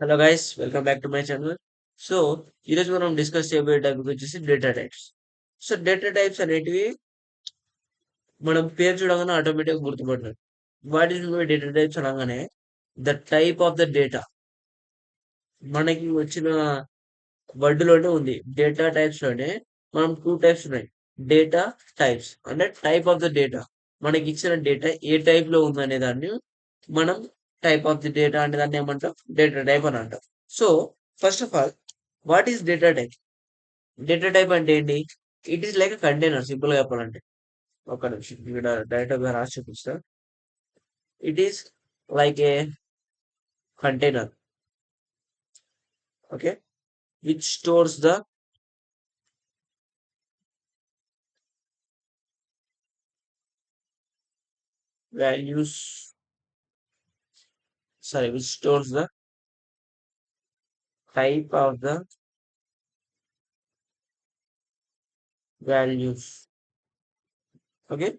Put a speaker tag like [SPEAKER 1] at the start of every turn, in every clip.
[SPEAKER 1] Hello guys, welcome back to my channel. So ఈరోజు మనం discuss చేయబోయే టాపిక్ వచ్చేసి data types. So data types అనేటివి మనం పేరు చూడగానే ఆటోమేటిక్గా గుర్తుపడతాం. వాట్ ఈస్ డేటా టైప్స్ అనగానే the type of the data మనకి వచ్చిన వర్డ్లోనే ఉంది. డేటా టైప్స్ లోనే మనం టూ టైప్స్ ఉన్నాయి. డేటా టైప్స్ అంటే టైప్ ఆఫ్ ద డేటా, మనకి ఇచ్చిన డేటా ఏ టైప్ లో ఉందనే దాన్ని మనం టైప్ ఆఫ్ ది డేటా అనే దాన్ని ఏమంటాం, డేటా టైప్ అని అంటాం. So first of all, what is data type? Data type అంటే ఏంటి? It is like container, simple గా చెప్పాలంటే. ఒక నిమిషం ఇక్కడ డైరెక్ట్ గా రాసి చూపిస్తా. It is like a container, okay, which stores the values, sorry, which stores the type of the values. Okay,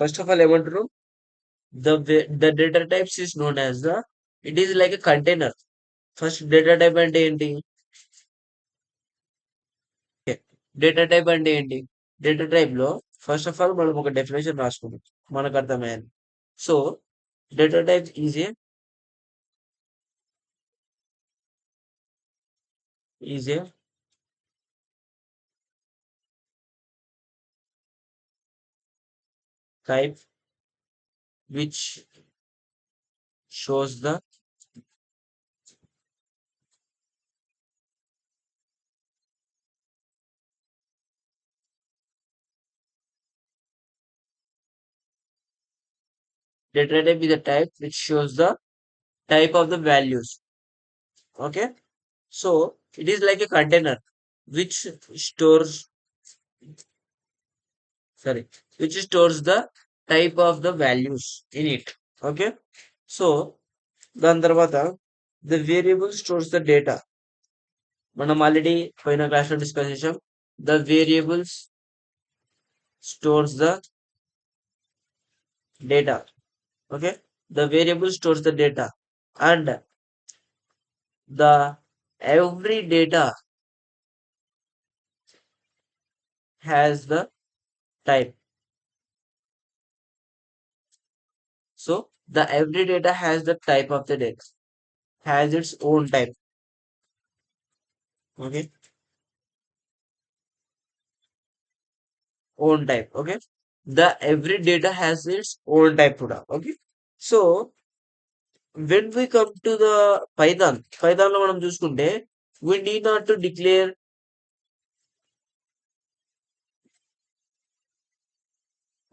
[SPEAKER 1] first of all, ఏమంటారు? The data types is known as the, it is like a container. First data type అంటే ఏంటి? Data type అంటే ఏంటి? Data type లో first of all మనం ఒక definition రాసుకుంటాం మనకు అర్థమయ్యాలి. So data type is a type which shows the data type is a type which shows the type of the values. Okay, so it is like a container which stores, sorry, which stores the type of the values in it. Okay, so దాని తర్వాత the variable stores the data. మనం already పోయిన class లో discuss చేసాం. The variables stores the data. Okay, the variable stores the data, and the every data has the type. So the every data has the type of the data, has its own type. Okay, own type. Okay, the every data has its own type కూడా. Okay, so when we come to the python లో మనం చూసుకుంటే, we need not to declare,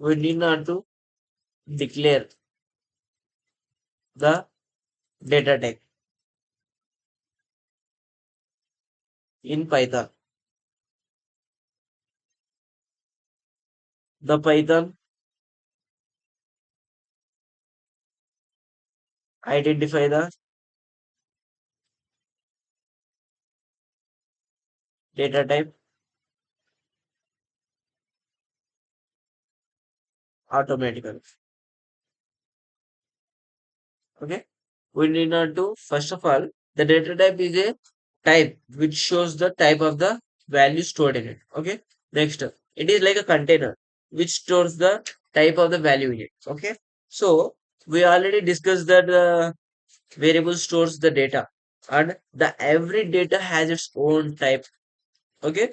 [SPEAKER 1] we need not to declare the data type in python. The python identify the data type automatically. Okay, we need not to, first of all, the data type is a type which shows the type of the value stored in it. Okay, next, it is like a container which stores the type of the value in it. Okay, so we already discussed that the variable stores the data, and the every data has its own type. Okay,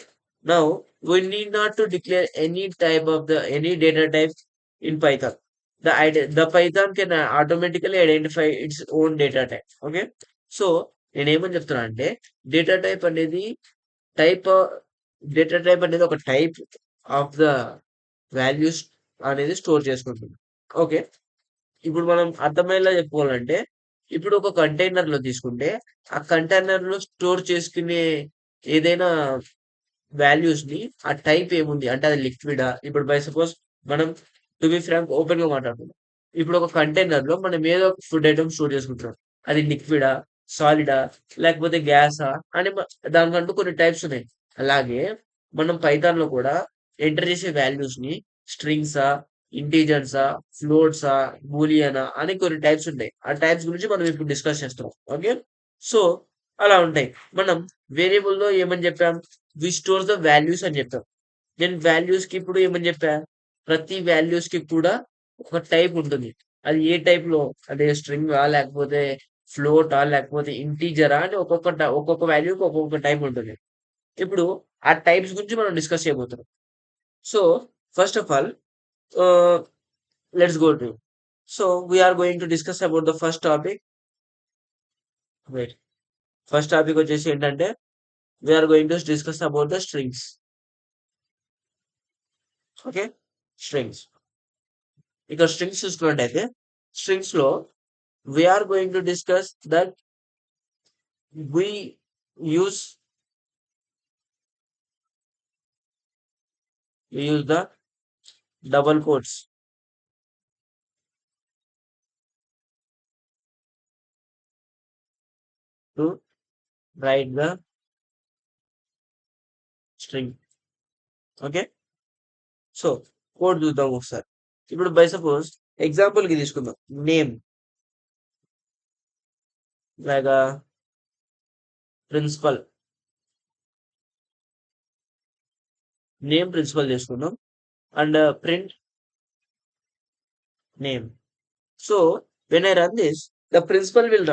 [SPEAKER 1] now we need not to declare any type of the any data type in python. The python can automatically identify its own data type. Okay, so నేనేమని చెప్తున్నా అంటే, data type అనేది type data type అనేది ఒక type of the values అనేది store చేసుకుంటుంది. Okay, ఇప్పుడు మనం అర్థమయ్యేలా చెప్పుకోవాలంటే, ఇప్పుడు ఒక కంటైనర్ లో తీసుకుంటే, ఆ కంటైనర్ లో స్టోర్ చేసుకునే ఏదైనా వాల్యూస్ ని, ఆ టైప్ ఏముంది అంటే అది లిక్విడా, ఇప్పుడు బై సపోజ్ మనం టు బి ఫ్రాంక్ ఓపెన్ గా మాట్లాడుతున్నాం. ఇప్పుడు ఒక కంటైనర్ లో మనం ఏదో ఒక ఫుడ్ ఐటమ్ స్టోర్ చేసుకుంటున్నాం. అది లిక్విడా, సాలిడా, లేకపోతే గ్యాసా అని దానికంటూ కొన్ని టైప్స్ ఉన్నాయి. అలాగే మనం పైథాన్ లో కూడా ఎంటర్ చేసే వాల్యూస్ ని స్ట్రింగ్సా, ఇంటీజర్సా, ఫ్లోట్సా, బూలియనా అని కొన్ని టైప్స్ ఉంటాయి. ఆ టైప్స్ గురించి మనం ఇప్పుడు డిస్కస్ చేస్తున్నాం. ఓకే. సో, అలా ఉంటాయి. మనం వేరియబుల్‌లో ఏమని చెప్పాం? వి స్టోర్ ద వాల్యూస్ అని చెప్పాం. నేను వాల్యూస్‌కి ఇప్పుడు ఏమని చెప్పా? ప్రతి వాల్యూస్‌కి కూడా ఒక టైప్ ఉంటుంది. అది ఏ టైప్‌లో అంటే స్ట్రింగా? లేకపోతే ఫ్లోటా? లేకపోతే ఇంటిజరా? అని ఒక్కొక్క వాల్యూకి ఒక్కొక్క టైప్ ఉంటుంది. ఇప్పుడు ఆ టైప్స్ గురించి మనం డిస్కస్ చేయబోతున్నాం. So, first of all ah, let's go to so, we are going to discuss about the first topic. Wait. First topic వచ్చేసి ఏంటంటే, we are going to discuss about the strings. Okay. Strings. ఇక్కడ strings చూసుకున్నట్టయితే, స్ట్రింగ్స్‌లో we are going to discuss that we use the double quotes to write the string. Okay. So, code చూద్దాం ఒకసారి. ఇప్పుడు by suppose ఎగ్జాంపుల్‌కి తీసుకుందాం. Name లాగా principal. Name principal తీసుకుందాం. And print name. So, when I run this the principal will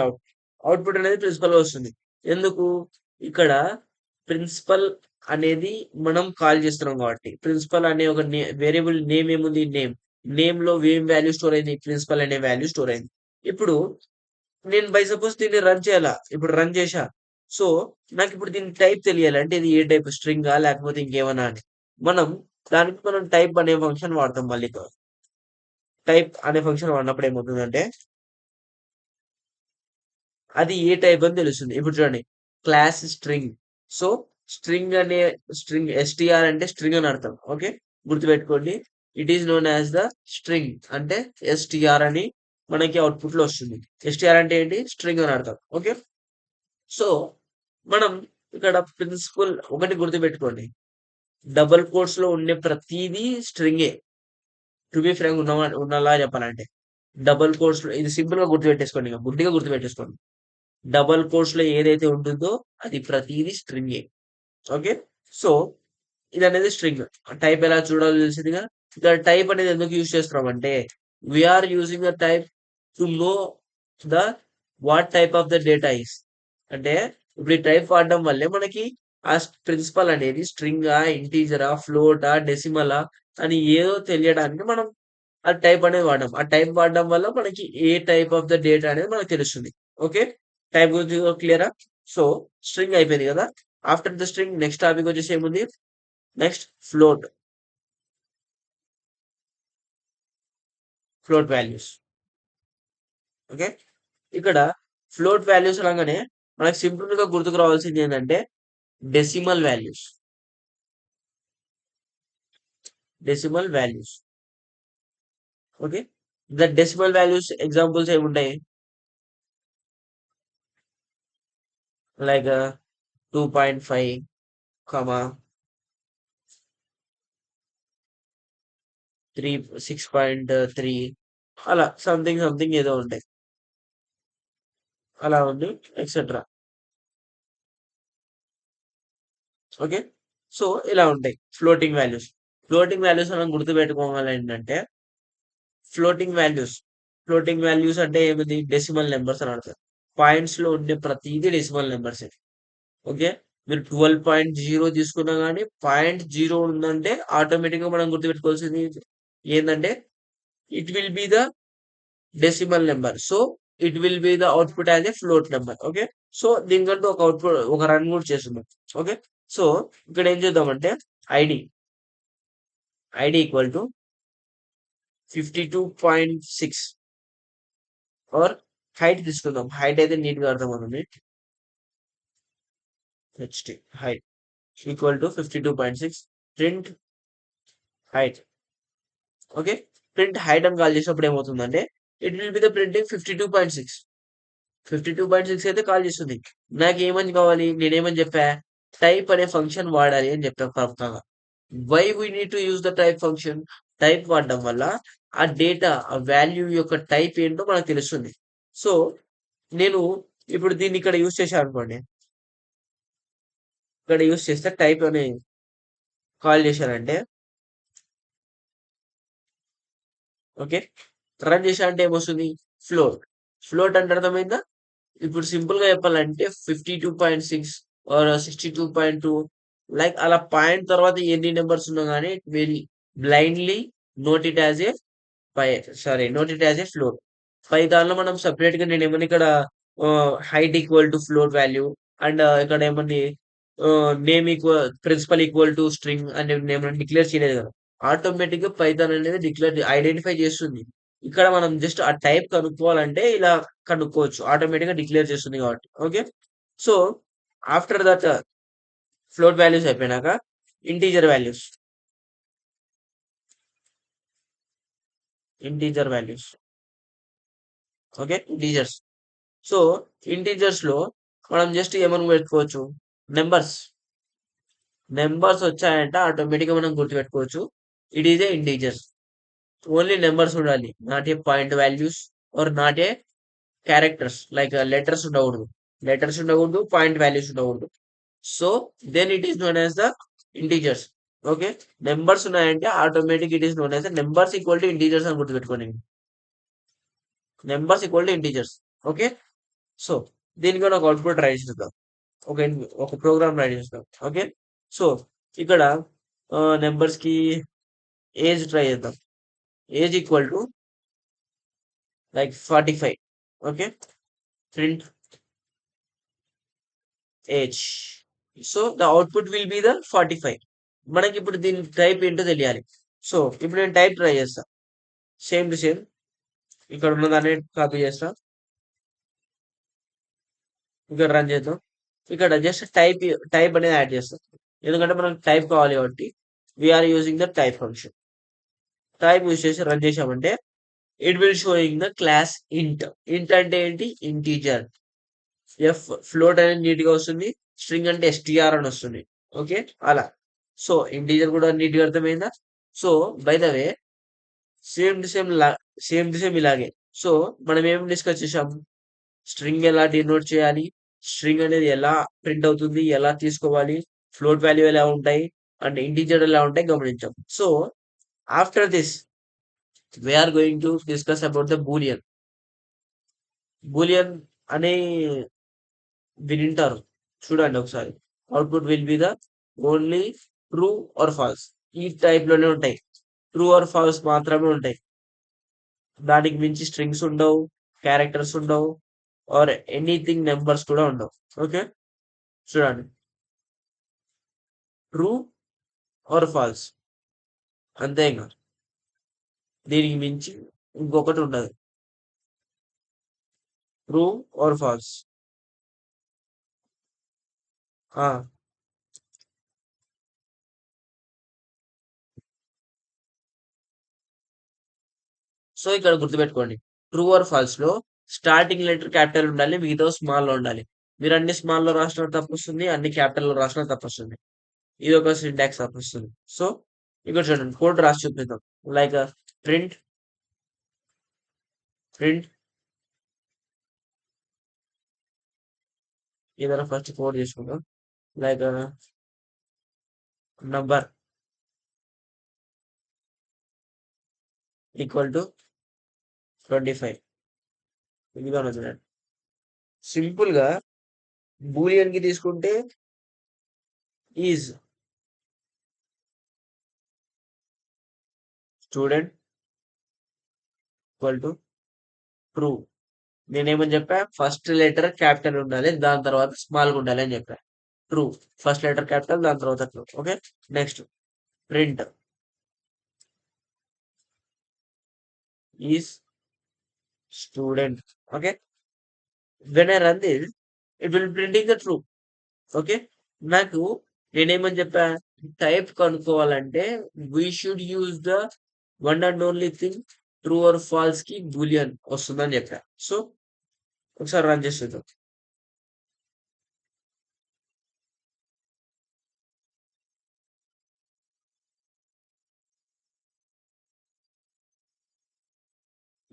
[SPEAKER 1] output అనేది principal వస్తుంది. ఎందుకు? ఇక్కడ ప్రిన్సిపల్ అనేది మనం కాల్ చేస్తున్నాం కాబట్టి. ప్రిన్సిపల్ అనే ఒక వేరియబుల్ నేమ్ ఏముంది? నేమ్. నేమ్‌లో ఏం వాల్యూ స్టోర్ అయింది? ప్రిన్సిపల్ అనే వాల్యూ స్టోర్ అయింది. ఇప్పుడు నేను బై సపోజ్ దీన్ని రన్ చేయాలా? ఇప్పుడు రన్ చేశా. సో, నాకిప్పుడు దీని టైప్ తెలియాలి. అంటే ఇది ఏ టైప్ స్ట్రింగా? లేకపోతే ఇంకేమన్నా అని. మనం టైప్ అనే ఫంక్షన్ వాడతాం మళ్ళీ. టైప్ అనే ఫంక్షన్ వాడినప్పుడు ఏమవుతుందంటే, అది ఏ టైప్ అని తెలుస్తుంది. ఇప్పుడు చూడండి. Class string. సో, స్ట్రింగ్ అనే ఎస్‌టిఆర్ అంటే స్ట్రింగ్ అని అర్థం. ఓకే. గుర్తుపెట్టుకోండి. It is known as the string. అంటే ఎస్‌టిఆర్ అని మనకి అవుట్‌పుట్‌లో వస్తుంది. ఎస్‌టిఆర్ అంటే ఏంటి? స్ట్రింగ్ అని అర్థం. ఓకే. సో, మనం ఇక్కడ ప్రిన్సిపల్ ఒకటి గుర్తుపెట్టుకోండి. డబుల్ కోట్స్‌లో ఉండే ప్రతీదీ స్ట్రింగే. టు బీ ఫ్రాంక్ ఉన్నలా చెప్పాలంటే. డబుల్ కోట్స్‌లో ఇది సింపుల్‌గా గుర్తుపెట్టేసుకోండి. ఇక గుడ్డిగా గుర్తుపెట్టేసుకోండి. డబుల్ కోట్స్‌లో ఏదైతే ఉంటుందో అది ప్రతీది స్ట్రింగే. ఓకే. సో, ఇదనేది స్ట్రింగ్. టైప్ ఎలా చూడాలో తెలిసిందిగా. ఇక్కడ టైప్ అనేది ఎందుకు యూజ్ చేస్తున్నామంటే, we are using the type to know the what type of the data is. అంటే ఇప్పుడు ఈ టైప్ వాడడం వల్లే మనకి ఆ ప్రిన్సిపల్ అనేది స్ట్రింగా, ఇంటీజరా, ఫ్లోటా, డెసిమలా అని ఏదో తెలియడానికి మనం ఆ టైప్ అనేది వాడాం. ఆ టైప్ వాడడం వల్ల మనకి ఏ టైప్ ఆఫ్ ద డేటా అనేది మనకు తెలుస్తుంది. ఓకే. టైప్ గురించి క్లియరా? సో, స్ట్రింగ్ అయిపోయింది కదా! After the string next topic వచ్చేసి ఏముంది? Next float. Float values. Okay. ఇక్కడ ఫ్లోట్ వాల్యూస్ అనగానే మనకు సింపుల్‌గా గుర్తుకు రావాల్సింది ఏందంటే decimal values. Decimal values. Okay. The decimal values examples ఏముంటాయి? లైక్ 2.5, 3 6.3 అలా సంథింగ్ ఏదో ఉంటాయి. అలా ఉంది ఎక్సెట్రా. ఓకే. సో, ఇలా ఉంటాయి ఫ్లోటింగ్ వాల్యూస్. ఫ్లోటింగ్ వాల్యూస్ మనం గుర్తుపెట్టుకోవాలేంటంటే ఫ్లోటింగ్ వాల్యూస్. ఫ్లోటింగ్ వాల్యూస్ అంటే ఏమిది? డెసిమల్ నంబర్స్ అని అర్థం. పాయింట్స్‌లో ఉండే ప్రతీది డెసిమల్ నంబర్సే. ఓకే. మీరు 12.0 తీసుకున్నా గాని పాయింట్ 0 ఉందంటే ఆటోమేటిక్‌గా మనం గుర్తుపెట్టుకోవాల్సింది ఏందంటే it will be the decimal number. So, it will be the output as a float number. Okay. So, దీనికంటూ ఒక రన్ కూడా చేస్తున్నాం. ఓకే. సో, ఇక్కడ ఏం చేద్దామంటే ID, ID equal to 52.6 or height తీసుకుందాం. హైట్ అయితే నీట్‌గా అర్థమవుతుంది. HT height equal to 52.6 print height. Okay. Print height అని కాల్ చేసినప్పుడు ఏమవుతుందంటే it will be the printing 52.6. 52.6 అయితే కాల్ చేస్తుంది. నాకేమని కావాలి? నేనేమని చెప్పా? టైప్ అనే ఫంక్షన్ వాడాలి అని చెప్పా పక్కాగా. Why we need to use the type function? Type వాడడం వల్ల ఆ డేటా, ఆ వాల్యూ యొక్క టైప్ ఏంటో మనకు తెలుస్తుంది. సో, నేను ఇప్పుడు దీన్ని ఇక్కడ యూజ్ చేశాననుకోండి. ఇక్కడ యూజ్ చేస్తే టైప్ అని కాల్ చేశానంటే ఓకే. రన్ చేశా అంటే ఏమొస్తుంది? ఫ్లోట్. ఫ్లోట్ అంటే అర్థమైందా? ఇప్పుడు సింపుల్‌గా చెప్పాలంటే 52.6 ఆర్ 62.2 లైక్ అలా పాయింట్ తర్వాత ఎన్ని నంబర్స్ ఉన్నా గాని will blindly note it as a pi note it as a float. పైథాన్‌లో మనం సెపరేట్‌గా నేనేమన్నా ఇక్కడ height equal to float value and ఇక్కడ ఏమని name principal equal to string అని నేనేమన్నా డిక్లేర్ చేయలేదు కదా! ఆటోమేటిక్‌గా పైథాన్ అనేది ఐడెంటిఫై చేస్తుంది. ఇక్కడ మనం జస్ట్ ఆ టైప్ కనుక్కోవాలంటే ఇలా కనుక్కోవచ్చు. ఆటోమేటిక్‌గా డిక్లేర్ చేస్తుంది కాబట్టి. Okay. So, after that float values అయిపోయినాక integer values. Integer values. Okay. Integers. So, ఇంటిజర్స్‌లో మనం జస్ట్ ఏమని పెట్టుకోవచ్చు? నంబర్స్. నంబర్స్ వచ్చాయంటే ఆటోమేటిక్‌గా మనం గుర్తుపెట్టుకోవచ్చు. It is a integer. Only numbers ఉండాలి. Not a point values or not a characters like letters ఉండకూడదు. లెటర్స్ ఉండకూడదు. పాయింట్ వాల్యూస్ ఉండకూడదు. So, then it is known as the integers. Okay. Numbers ఉన్నాయంటే automatic it is known as numbers equal to integers అని గుర్తుపెట్టుకోండి. Numbers equal to integers. Okay. So, దీనికి మనం ఒక output try చేద్దాం. ఒక ఒక ప్రోగ్రామ్ రైట్ చేస్తాం. ఓకే. సో, ఇక్కడ నంబర్స్‌కి ఏజ్ ట్రై చేద్దాం. Age equal to like 45. Okay. Print age. So, the output will be the 45. మనకిప్పుడు దీని టైప్ ఏంటో తెలియాలి. సో, ఇప్పుడు నేను టైప్ ట్రై చేస్తా. సేమ్ టు సేమ్ ఇక్కడ ఉన్నదాన్ని కాపీ చేస్తా. ఇక్కడ రన్ చేద్దాం. ఇక్కడ జస్ట్ టైప్ అనేది యాడ్ చేస్తాం. ఎందుకంటే మనకు టైప్ కావాలి కాబట్టి we are using the type function. Type use చేసి రన్ చేశామంటే it will showing the class int. Int అంటే ఏంటి? ఇంటీజర్. ఫ్లోట్ అనేది నీట్ గా వస్తుంది. స్ట్రింగ్ అంటే ఎస్టీఆర్ అని వస్తుంది. ఓకే. అలా. సో ఇంటీజర్ కూడా నీట్ గా అర్థమైందా? So by the way same to same same to same ఇలాగే. సో మనం ఏం డిస్కస్ చేసాం? స్ట్రింగ్ ఎలా డినోట్ చేయాలి? స్ట్రింగ్ అనేది ఎలా ప్రింట్ అవుతుంది? ఎలా తీసుకోవాలి? ఫ్లోట్ వాల్యూ ఎలా ఉంటాయి? అండ్ ఇంటీజర్ ఎలా ఉంటాయి గమనించాం. So after this we are going to discuss about the boolean. Boolean అనే వినింటారు. చూడండి ఒకసారి. Output will be the only true or false. ఈ టైప్ లోనే ఉంటాయి. ట్రూ ఆర్ ఫాల్స్ మాత్రమే ఉంటాయి. దానికి మించి స్ట్రింగ్స్ ఉండవు. క్యారెక్టర్స్ ఉండవు. ఆర్ ఎనీథింగ్ నంబర్స్ కూడా ఉండవు. ఓకే. చూడండి. True or false. అంతే ఇంక. దీనికి మించి ఇంకొకటి ఉండదు. True or false. ఆ! సో, ఇక్కడ గుర్తుపెట్టుకోండి. ట్రూ ఆర్ ఫాల్స్‌లో స్టార్టింగ్ లెటర్ క్యాపిటల్ ఉండాలి. మిగతావి స్మాల్‌లో ఉండాలి. మీరు అన్ని స్మాల్‌లో రాసినా తప్పొస్తుంది. అన్ని క్యాపిటల్‌లో రాసినా తప్పొస్తుంది. ఇదొక సింటాక్స్ తప్పొస్తుంది. సో, ఇక్కడ చూడండి కోడ్ రాసి చూపిద్దాం. లైక్ ప్రింట్, ప్రింట్ ఏదైనా ఫస్ట్ కోడ్ చేసుకుందాం. Like number equal to 25. ఇదిగోనా చూడండి. సింపుల్‌గా బూలియన్‌కి తీసుకుంటే is student equal to true. నేనేమని చెప్పా? ఫస్ట్ లెటర్ క్యాపిటల్ ఉండాలి. దాని తర్వాత స్మాల్‌గా ఉండాలి అని చెప్పా. ట్రూ. ఫస్ట్ లెటర్ క్యాపిటల్ దాని తర్వాత true. Okay. Next print is student. Okay. When I run this it will printing the true. Okay. నాకు నేనేమని చెప్పా? టైప్ కనుక్కోవాలంటే we should use the one and only thing true or false కి Boolean వస్తుందని చెప్పా. So ఒకసారి run చేసి చూద్దాం.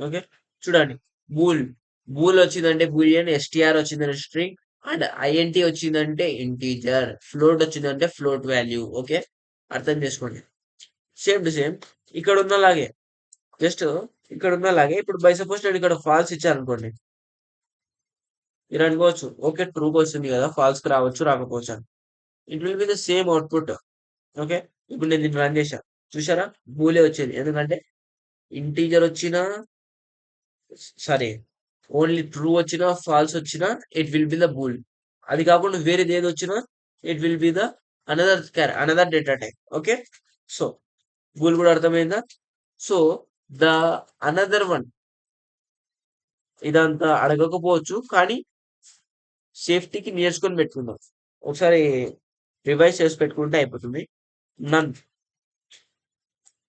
[SPEAKER 1] ఓకే. చూడండి. బూల్. బూల్ వచ్చిందంటే బూలియన్, ఎస్టీఆర్ వచ్చిందంటే స్ట్రింగ్ అండ్ ఐఎన్టీ వచ్చిందంటే ఇంటీజర్. ఫ్లోట్ వచ్చిందంటే ఫ్లోట్ వాల్యూ. ఓకే. అర్థం చేసుకోండి. సేమ్ టు సేమ్ ఇక్కడ ఉన్నలాగే జస్ట్ ఇక్కడ ఉన్నలాగే ఇప్పుడు బై సపోజ్ నేను ఇక్కడ ఫాల్స్ ఇచ్చాననుకోండి. మీరు అనుకోవచ్చు ఓకే ట్రూకి వస్తుంది కదా ఫాల్స్ కి రావచ్చు రాకపోవచ్చు అని. It will be the same output. Okay. ఇప్పుడు నేను దీన్ని రన్ చేశా. చూసారా? బూలే వచ్చింది. ఎందుకంటే ఇంటీజర్ వచ్చినా సారీ ఓన్లీ ట్రూ వచ్చినా ఫాల్స్ వచ్చినా it will be the bool. అది కాకుండా వేరేది ఏది వచ్చినా it will be the another data type. Okay. So bool కూడా అర్థమైందా? సో ద అనదర్ వన్ ఇదంతా అడగకపోవచ్చు కానీ సేఫ్టీకి నేర్చుకొని పెట్టుకుందాం. ఒకసారి రివైజ్ చేసి పెట్టుకుంటే అయిపోతుంది. నన్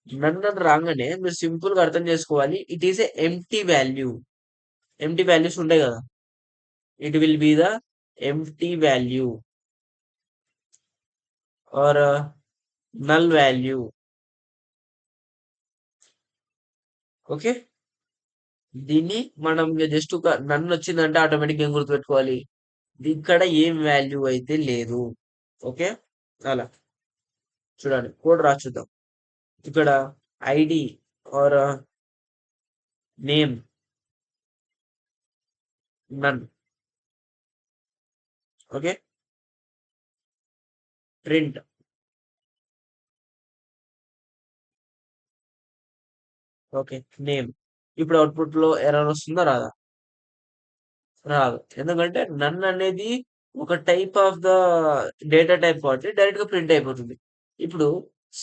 [SPEAKER 1] నన్ అని రాగానే మీరు సింపుల్ గా అర్థం చేసుకోవాలి. It is a empty value. Empty values ఉంటాయి కదా. It will be the empty value or null value. Okay. దీన్ని మనం జస్ట్ ఒక నన్ను వచ్చిందంటే ఆటోమేటిక్ ఏం గుర్తుపెట్టుకోవాలి, ఇక్కడ ఏం వాల్యూ అయితే లేదు. ఓకే. అలా చూడండి కోడ్ రాసి చూద్దాం. ఇక్కడ ID or name none. Okay. Print. Okay. Name. ఇప్పుడు అవుట్పుట్ లో ఎర్రర్ వస్తుందా రాదా? రాదు. ఎందుకంటే నన్ అనేది ఒక type of the data type కాబట్టి డైరెక్ట్ గా ప్రింట్ అయిపోతుంది. ఇప్పుడు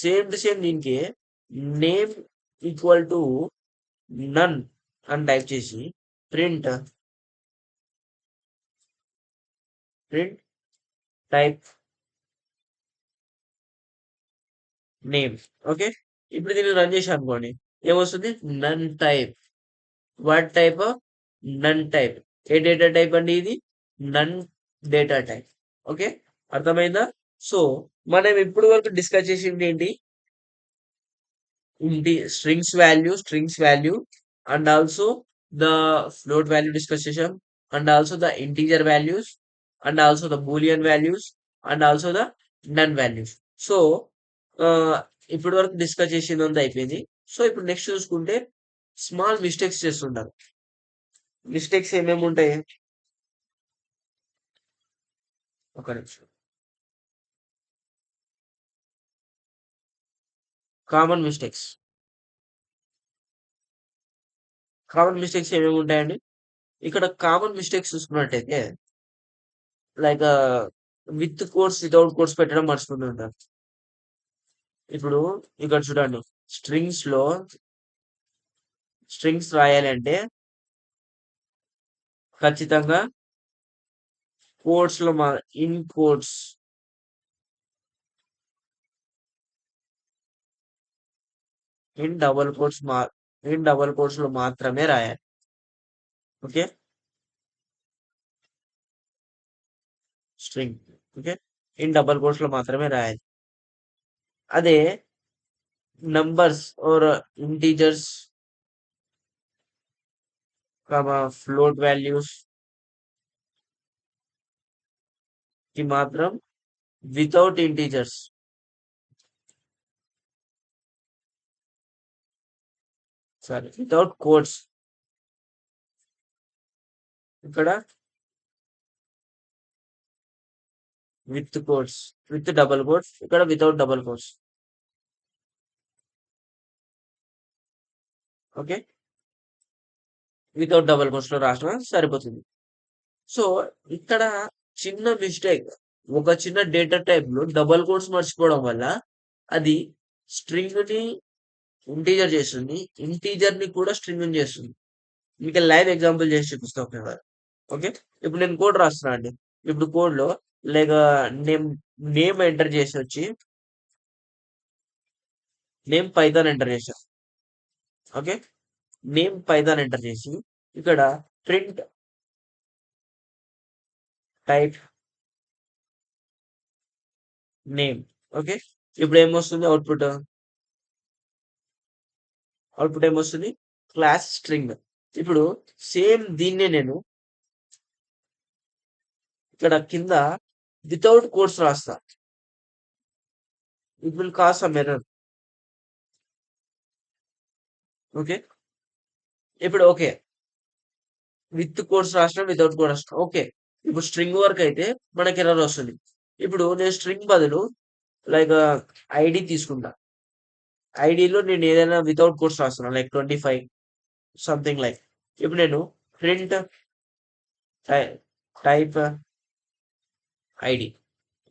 [SPEAKER 1] సేమ్ టు సేమ్ దీనికి నేమ్ ఈక్వల్ టు నన్ అని టైప్ చేసి print print type name. Okay. ఇప్పుడు దీన్ని రన్ చేసి అనుకోండి ఏమొస్తుంది? None type. What type? None type. ఏ డేటా టైప్ అండి ఇది? None data type. ఓకే. అర్థమైందా? సో మనం ఇప్పుడు వరకు డిస్కస్ చేసింది ఏంటి? Strings value and also the float value discuss చేసాం and also the integer values and also the Boolean values and also the none values. So ఇప్పటి వరకు డిస్కస్ చేసింది అంతా అయిపోయింది. సో ఇప్పుడు నెక్స్ట్ చూసుకుంటే స్మాల్ మిస్టేక్స్ చేస్తుంటారు. మిస్టేక్స్ ఏమేమి ఉంటాయి? ఒక నిమిషం. Common mistakes. కామన్ మిస్టేక్స్ ఏమేమి ఉంటాయండి? ఇక్కడ కామన్ మిస్టేక్స్ చూసుకున్నట్టయితే like with quotes without quotes పెట్టడం మర్చిపోతుంటారు. ఇప్పుడు ఇక్కడ చూడండి స్ట్రింగ్స్ లో స్ట్రింగ్స్ రాయాలి అంటే ఖచ్చితంగా కోట్స్ లో in quotes in double quotes in double quotes లో మాత్రమే రాయాలి. Okay. String. Okay. In double quotes లో మాత్రమే రాయాలి. అదే numbers or integers float values కి మాత్రం without integers sorry without quotes. ఇక్కడ with quotes with double quotes ఇక్కడ without double quotes. Okay. Without double quotes లో రాసిన సరిపోతుంది. సో ఇక్కడ చిన్న మిస్టేక్ ఒక చిన్న డేటా టైప్ లో డబల్ కోడ్స్ మర్చిపోవడం వల్ల అది స్ట్రింగ్ ని ఇంటీజర్ చేస్తుంది, ఇంటీజర్ ని కూడా స్ట్రింగ్ చేస్తుంది. మీకు లైవ్ ఎగ్జాంపుల్ చేసి చూపిస్తా ఒకసారి. ఓకే. ఇప్పుడు నేను కోడ్ రాస్తున్నా అండి. ఇప్పుడు కోడ్ లో లైక్ నేమ్ నేమ్ ఎంటర్ చేసి వచ్చి నేమ్ పైథాన్ ఎంటర్ చేసా. ఓకే. నేమ్ పైథాన్ ఎంటర్ చేసి ఇక్కడ ప్రింట్ టైప్ నేమ్. ఓకే. ఇప్పుడు ఏమొస్తుంది అవుట్పుట్? అవుట్పుట్ ఏమొస్తుంది? Class string. ఇప్పుడు సేమ్ దీన్నే నేను ఇక్కడ కింద వితౌట్ కోట్స్ రాస్తా. It will cause some error. Okay. ఇప్పుడు ఓకే. విత్ కోట్స్ రాసిన, వితౌట్ కోట్స్ రాసిన. ఓకే. ఇప్పుడు స్ట్రింగ్ వరకు అయితే మనకి ఎర్రర్ వస్తుంది. ఇప్పుడు నేను స్ట్రింగ్ బదులు లైక్ ఐడి తీసుకుంటా. ఐడిలో నేను ఏదైనా వితౌట్ కోట్స్ రాస్తున్నా లైక్ 25 సంథింగ్ లైక్. ఇప్పుడు నేను ప్రింట్ టైప్ ఐడి.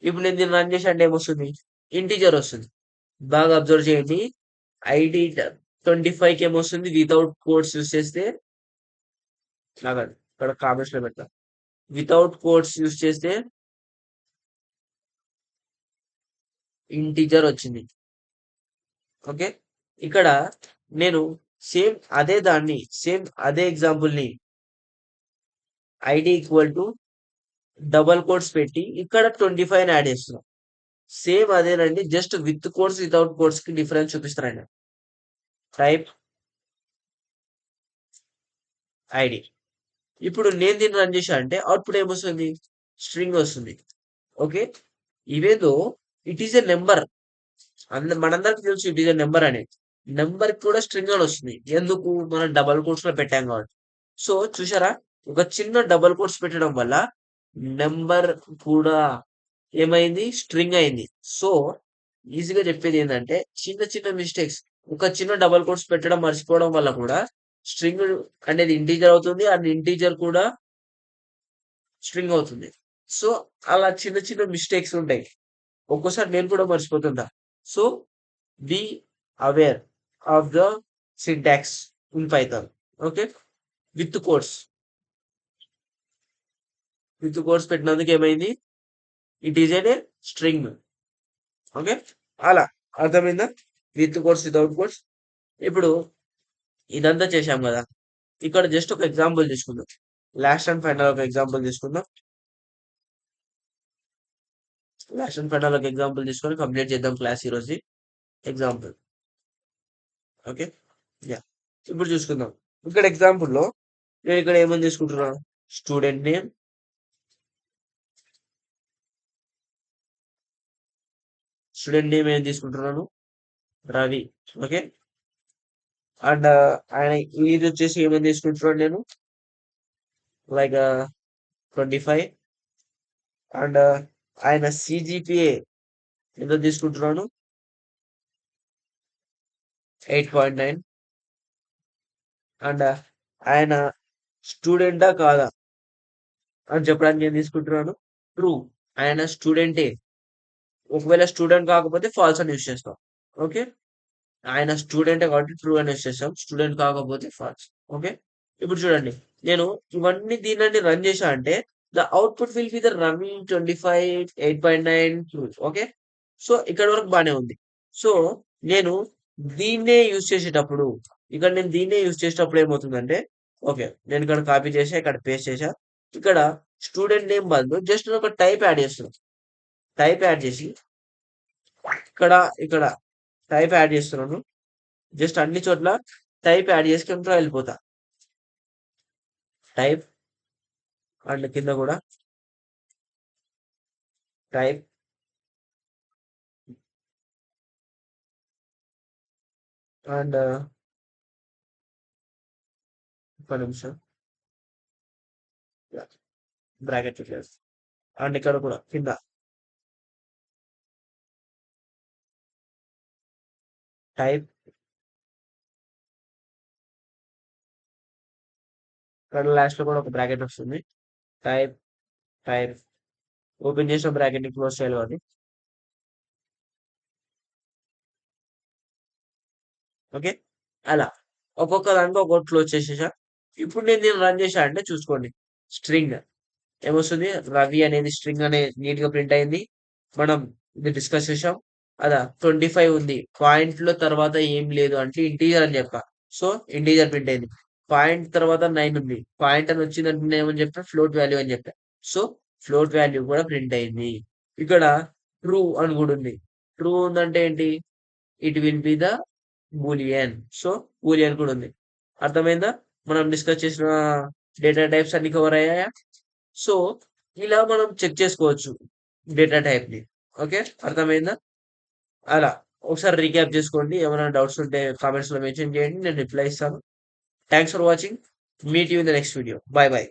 [SPEAKER 1] ఇప్పుడు నేను దీన్ని రన్ చేసి అంటే ఏమొస్తుంది? ఇంటీజర్ వస్తుంది. బాగా అబ్జర్వ్ చేయండి. ఐడి 25కి ఏమొస్తుంది? వితౌట్ కోట్స్ యూస్ చేస్తే లాగండి. ఇక్కడ కామెంట్స్ లో పెడతా. వితౌట్ కోట్స్ యూస్ చేస్తే ఇంటీజర్ వచ్చింది. ఓకే. ఇక్కడ నేను సేమ్ అదే దాన్ని, సేమ్ అదే ఎగ్జాంపుల్ ని ID equal to double quotes పెట్టి ఇక్కడ 25 యాడ్ చేస్తున్నాం. సేమ్ అదేనండి. Just with quotes, without quotes కి డిఫరెన్స్ చూపిస్తారండి. Type ID. ఇప్పుడు నేను దీన్ని రన్ చేశా అంటే అవుట్పుట్ ఏమొస్తుంది? స్ట్రింగ్ వస్తుంది. ఓకే. ఇవేదో ఇట్ ఈస్ ఎ నెంబర్. మనందరికి తెలుసు ఇట్ ఈస్ ఎ నెంబర్ అనేది. నెంబర్ కూడా స్ట్రింగ్ అని వస్తుంది. ఎందుకు? మనం డబల్ కోట్స్ లో పెట్టాం కాబట్టి. సో చూసారా? ఒక చిన్న డబల్ కోట్స్ పెట్టడం వల్ల నెంబర్ కూడా ఏమైంది? స్ట్రింగ్ అయింది. సో ఈజీగా చెప్పేది ఏంటంటే చిన్న చిన్న మిస్టేక్స్, ఒక చిన్న డబల్ కోట్స్ పెట్టడం మర్చిపోవడం వల్ల కూడా స్ట్రింగ్ అనేది ఇంటీజర్ అవుతుంది. అండ్ ఇంటీజర్ కూడా స్ట్రింగ్ అవుతుంది. సో అలా చిన్న చిన్న మిస్టేక్స్ ఉంటాయి. ఒక్కోసారి నేను కూడా మర్చిపోతుంటా. So be aware of the syntax in Python. Okay. With quotes, with quotes పెట్టినందుకు ఏమైంది? It is a string. Okay. అలా అర్థమైందా? With quotes, without quotes. ఇప్పుడు ఇదంతా చేశాం కదా. ఇక్కడ జస్ట్ ఒక ఎగ్జాంపుల్ తీసుకుందాం. లాస్ట్ అండ్ ఫైనల్ ఒక ఎగ్జాంపుల్ తీసుకుందాం. లాస్ట్ అండ్ ఫైనల్ ఒక ఎగ్జాంపుల్ తీసుకొని కంప్లీట్ చేద్దాం క్లాస్ ఈరోజు. ఎగ్జాంపుల్. ఓకే. యా. ఇప్పుడు చూసుకుందాం. ఇక్కడ ఎగ్జాంపుల్లో నేను ఇక్కడ ఏమని తీసుకుంటున్నాను? స్టూడెంట్ నేమ్, స్టూడెంట్ నేమ్ ఏం తీసుకుంటున్నాను? రవి. ఓకే. అండ్ ఆయన ఏజ్ వచ్చేసి ఏమని తీసుకుంటున్నాను నేను? లైక్ 25. అండ్ ఆయన సిజిపిఏ ఎంత తీసుకుంటున్నాను? 8.9. అండ్ ఆయన స్టూడెంటా కాదా అని చెప్పడానికి ఏం తీసుకుంటున్నాను? ట్రూ. ఆయన స్టూడెంటే. ఒకవేళ స్టూడెంట్ కాకపోతే ఫాల్స్ అని యూస్ చేస్తాం. ఓకే. ఆయన స్టూడెంటే కాబట్టి ట్రూ అని యూస్ చేస్తాం. స్టూడెంట్ కాకపోతే ఫాల్స్. ఓకే. ఇప్పుడు చూడండి. నేను ఇవన్నీ దీనిని రన్ చేశా అంటే the output will be the running 25, 8.9 true. Okay. So ఇక్కడ వరకు బానే ఉంది. సో నేను దీన్నే యూజ్ చేసేటప్పుడు, ఇక్కడ నేను దీన్నే యూజ్ చేసేటప్పుడు ఏమవుతుందంటే ఓకే. నేను ఇక్కడ కాపీ చేసా, ఇక్కడ పేస్ట్ చేసా. ఇక్కడ స్టూడెంట్ నేమ్ బదులు జస్ట్ ఒక టైప్ యాడ్ చేస్తున్నాను. టైప్ యాడ్ చేసి ఇక్కడ ఇక్కడ టైప్ యాడ్ చేస్తున్నాను. జస్ట్ అన్ని చోట్ల టైప్ యాడ్ చేసుకుంటూ వెళ్ళిపోతా. టైప్ అండ్ కింద కూడా టైప్ అండ్ ఒక నిమిషం బ్రాకెట్ పెట్టేసి అండ్ ఇక్కడ కూడా కింద టైప్, ఇక్కడ లాస్ట్ లో కూడా ఒక బ్రాకెట్ వస్తుంది. టైప్, టైప్ ఓపెన్ చేసిన బ్రాకెట్ ని క్లోజ్ చేయాలి అది. ఓకే. అలా ఒక్కొక్క దాంట్లో ఒక్కొక్కటి క్లోజ్ చేసేసా. ఇప్పుడు నేను దీన్ని రన్ చేశా అంటే చూసుకోండి. స్ట్రింగ్ ఏమొస్తుంది? రవి అనేది స్ట్రింగ్ అనే నీట్ గా ప్రింట్ అయింది. మనం ఇది డిస్కస్ చేసాం. అదా 25 ఉంది. పాయింట్ లో తర్వాత ఏం లేదు అంటే ఇంటీజర్ అని చెప్పా. సో ఇంటీజర్ ప్రింట్ అయింది. పాయింట్ తర్వాత 9 ఉంది. పాయింట్ అని వచ్చిందంటే నేను ఏమని చెప్పా? ఫ్లోట్ వాల్యూ అని చెప్పా. సో ఫ్లోట్ వాల్యూ కూడా ప్రింట్ అయింది. ఇక్కడ ట్రూ అని కూడా ఉంది. ట్రూ ఉందంటే ఏంటి? It will be the Boolean. So Boolean కూడా ఉంది. అర్థమైందా? మనం డిస్కస్ చేసిన డేటా టైప్స్ అన్ని కవర్ అయ్యాయా? సో, ఇలా మనం చెక్ చేసుకోవచ్చు డేటా టైప్‌ని. ఓకే. అర్థమైందా? అలా. ఒకసారి రీక్యాప్ చేసుకోండి. ఏమైనా డౌట్స్ ఉంటే కామెంట్స్‌లో మెన్షన్ చేయండి. నేను రిప్లై ఇస్తాను. Thanks for watching. Meet you in the next video. By by.